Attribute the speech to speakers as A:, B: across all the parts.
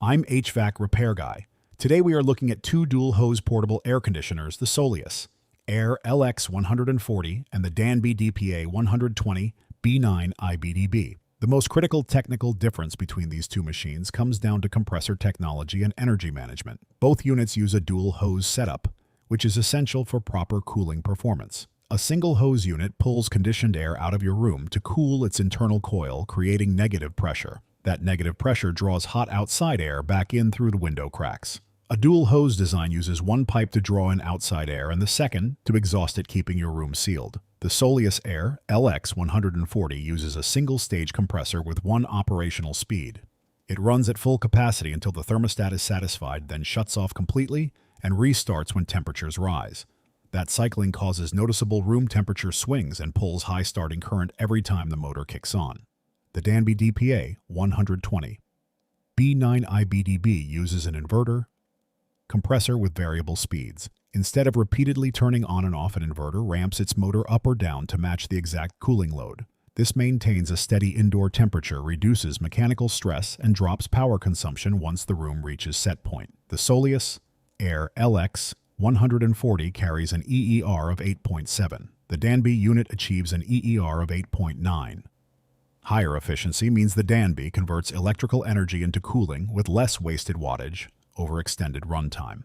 A: I'm HVAC Repair Guy. Today we are looking at two dual-hose portable air conditioners, the Soleus Air LX-140 and the Danby DPA120B9IBDB. The most critical technical difference between these two machines comes down to compressor technology and energy management. Both units use a dual-hose setup, which is essential for proper cooling performance. A single hose unit pulls conditioned air out of your room to cool its internal coil, creating negative pressure. That negative pressure draws hot outside air back in through the window cracks. A dual hose design uses one pipe to draw in outside air and the second to exhaust it, keeping your room sealed. The Soleus Air LX-140 uses a single-stage compressor with one operational speed. It runs at full capacity until the thermostat is satisfied, then shuts off completely and restarts when temperatures rise. That cycling causes noticeable room temperature swings and pulls high starting current every time the motor kicks on. The Danby DPA120B9IBDB uses an inverter compressor with variable speeds. Instead of repeatedly turning on and off, an inverter ramps its motor up or down to match the exact cooling load. This maintains a steady indoor temperature, reduces mechanical stress, and drops power consumption once the room reaches set point. The Soleus Air LX-140 carries an EER of 8.7. The Danby unit achieves an EER of 8.9. Higher efficiency means the Danby converts electrical energy into cooling with less wasted wattage over extended runtime.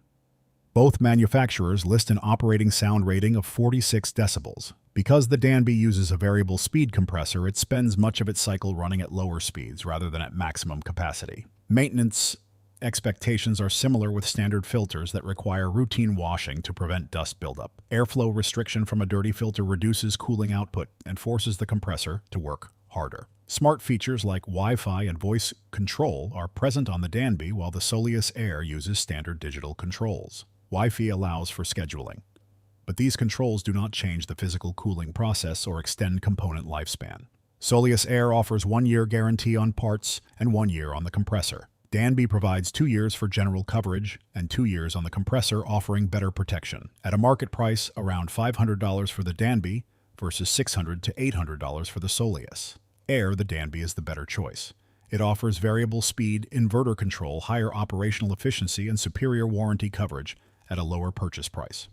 A: Both manufacturers list an operating sound rating of 46 decibels. Because the Danby uses a variable speed compressor, it spends much of its cycle running at lower speeds rather than at maximum capacity. Maintenance expectations are similar, with standard filters that require routine washing to prevent dust buildup. Airflow restriction from a dirty filter reduces cooling output and forces the compressor to work harder. Smart features like Wi-Fi and voice control are present on the Danby, while the Soleus Air uses standard digital controls. Wi-Fi allows for scheduling, but these controls do not change the physical cooling process or extend component lifespan. Soleus Air offers 1-year guarantee on parts and 1 year on the compressor. Danby provides 2 years for general coverage and 2 years on the compressor, offering better protection. At a market price around $500 for the Danby versus $600 to $800 for the Soleus Air, the Danby is the better choice. It offers variable speed, inverter control, higher operational efficiency, and superior warranty coverage at a lower purchase price.